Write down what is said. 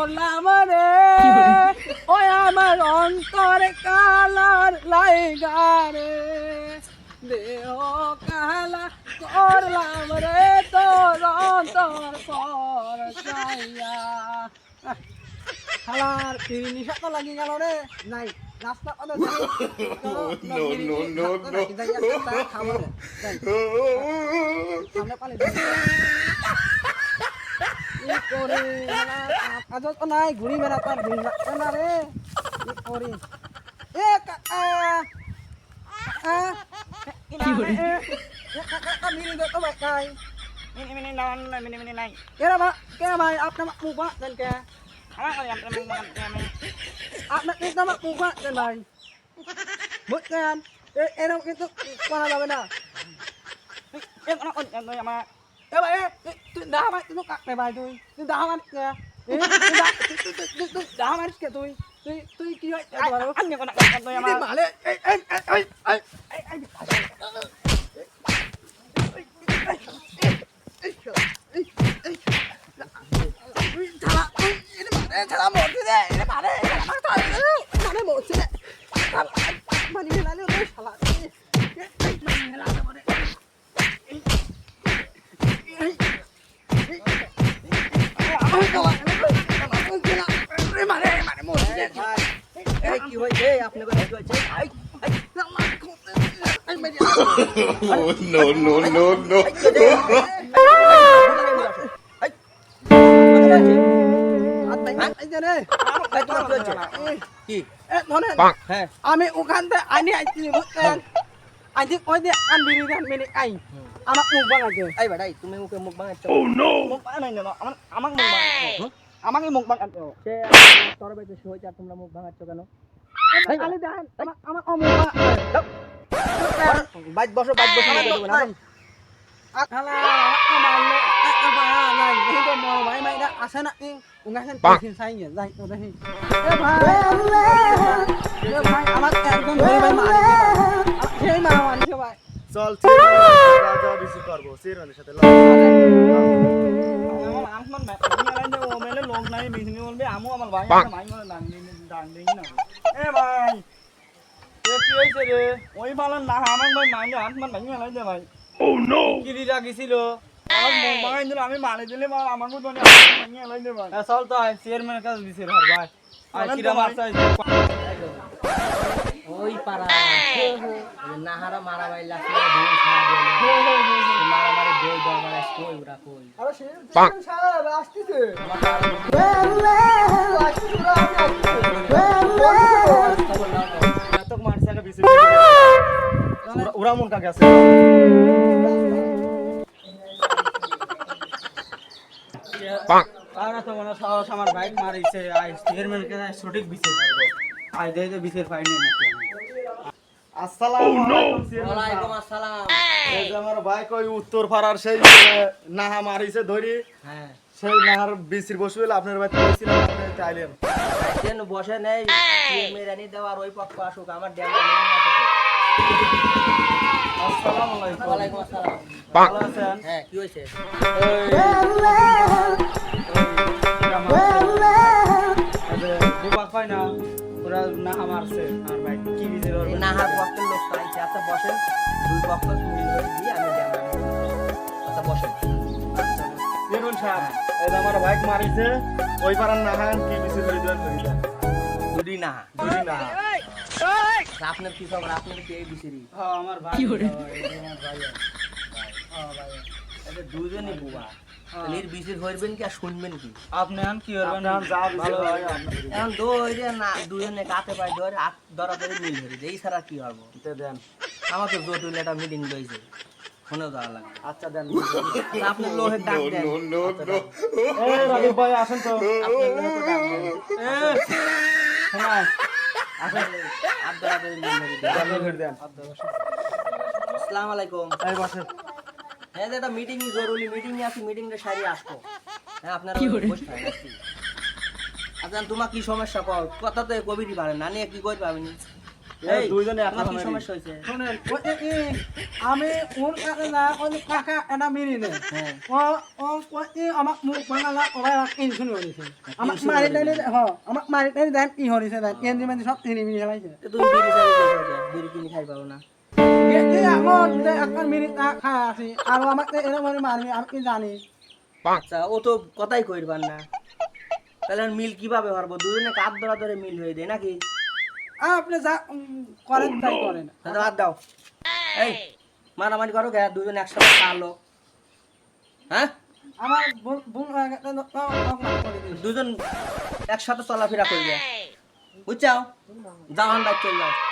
করলাম রে ওই আমার অন্তরে কালার লাইগা রে দেহ কালা করলাম রে তোর অন্তর পর চাইয়া খালার নিশা তো লাগি গেল রে নাই রাস্তা কত সামনে পানি নাই ঘুরি মেলা তার ঘুরি লাগছে না রে কি করি এ মিনি তো ভাই কাই মিনি নাই কে ভাই আপনার মুখ দেন কে আমার কই আপনার মুখ আপনার কিন্তু আমার মুখ দেন ভাই বুঝছেন এরকম কিন্তু করা যাবে না আমার এ ভাই তুই দাহা ভাই তুই কাটতে ভাই তুই দাহা মারিস কে তুই দাহা মারিস কে তুই তুই কি হয় আমি কোন আমার মালে ছাড়া মরছি রে মারে মানে মরছি রে মানে মেলালে ওই শালা মেলালে মানে কি হয়েছে আপনি কথা কি হয়েছে no. আমি ওখান থেকে আনি আইছি বুঝছেন আইছি কই দিয়ে আনবি মিনি আই আমার মুখ বানাইছে এই ভাই তুমি মুখে মুখ বানাইছো মুখ বানাই না আমাকে মুখ বানাইছো আমাকে মুখ বানাইছো সে তোর বাইতে হইছে আর তোমরা মুখ বানাইছো কেন খালি দেখেন আমার মুখ বাইত বসো না খালা মারলে বায়া নাই এই তো মর ভাই মাইরা আসে না কি উঙ্গাছেন পেছিন সাইয়ে যাই তো দেখি এ ভাই আমার একদম ধরে ভাই মারি সেই মারামারি ভাই চল রাজা বেশি করব সিরনের সাথে আমার আনমান মেলাইনে ও মেলে লোক নাই মিছনি বলবে আমু আমার ভাই মাই মনে ডাং দেই না এ ভাই এ কি হইছে রে ওই মালান না আমার ভাই মাইনে আনমান ভাই মেলাই দে ভাই Oh no! কি দিরা গিছিল আমার মুখ বাগাই দিল আমি মারি দিলে মার আমাকে তো ভাঙি এলাই দে ভাই চল তো চেয়ারম্যানের কাছে দিছে রে ভাই আর কিরা মারছাই ওই পাড়া নাহারা মারা ভাই লাগছে দুই ছাড়া দিল মারা মারে দুই দরবার আসছে ওরা কই আরে সে সারা আসতেছে নাটক মারছে না বেশি ওরা মন কাকে আছে তারা তো মনে সাহস আমার বাইক মারিছে আই চেয়ারম্যান কে সঠিক বিচার করব আই দেই তো বিচার পাই না নাকি আমি আসসালামু আলাইকুম ওয়ালাইকুম আসসালাম এই যে আমার ভাই কই উত্তর পাড়ার সেই নাহা মারিছে ধরি হ্যাঁ সেই নাহার বিসির বসবে আপনার ভাই কইছিলাম আপনি চাইলেন কেন বসে নেই মেরানি দেওয়ার ওই পক্ষ আসুক আমার ড্যাম আসসালামু আলাইকুম ওয়ালাইকুম আসসালাম ভালো আছেন হ্যাঁ কি হইছে বুবা কয় না ওরা না মারছে আর ভাই কি বিচার করবে নাহার পক্ষের লোক পাইছে আচ্ছা বসেন দুই পক্ষ মিল হয়ে দিয়ে আমি ড্যাম আচ্ছা বসেন চেয়ারম্যান সাহেব এই যে আমার বাইক মারিছে ওই পাড়ার নাহান কি বিসির ধরে দেন দুই নাহা আপনার কি খবর আপনার কি এই বিসিরি হ্যাঁ আমার ভাই কি করে আমার ভাই এটা দুজনই বুবা এর বিসির হইবেন কি আর শুনবেন কি আপনি আন কি করবেন যা ভালো ভালো হয় এখন দই রে না দুজনে কাতে পাই ধরে হাত ধরা ধরে মিল ধরে এই ছাড়া কি হবো দেন আমাকে জটিল একটা মিটিং লইছে ফোনেও যাওয়া লাগে আচ্ছা দেন আপনি লোহের ডাক দেন No. এই রাজীব ভাই আসেন তো আপনি লোহের ডাক দেন হ্যাঁ আসেন হাত ধরা ধরে মিল ধরে দেন আসসালামু আলাইকুম এই বসেন হ্যাঁ এটা মিটিং জরুরি মিটিং আছে মিটিংটা সারি আসবো হ্যাঁ আপনারা বসে থাকেন আচ্ছা তোমার কি সমস্যা কও কথা তো কবিরই পারেন না নিয়ে কি করবে আপনি এই দুইজনে এক তোমার কি কথা সমস্যা হয়েছে শোনেন ওই যে আমি ওর কাছে না ওই কাকা এটা মিনি নে হ্যাঁ ও ও ওই আমাক মুখ বাংলা ওরা ইনসুন হইছে আমাক মারি দেন আমাক মারি দেন কি হইছে দেন এনজি মানে সব তিনি মিনি খেলাইছে তুমি বিড়ি চালিয়ে যাও বিড়ি কিনে খাই পাবো না এই আমার যে একটা মিনি খা আছে আর আমাকে এরকম মারবি আমি কি জানি আচ্ছা ও তো কথাই কইরবার না তাহলে মিল কিভাবে হরবো দুজনে কাপ ধরা ধরে মিল হয়ে দেয় নাকি আপনি যা করেন তাই করেন দাদা বাদ দাও এই মারামারি করো গে দুজন একসাথে খালো হ্যাঁ আমার ভুল হয়ে গেছে করে দিন দুজন একসাথে চলাফেরা করবে বুঝছাও যাও বাইক চলে যাও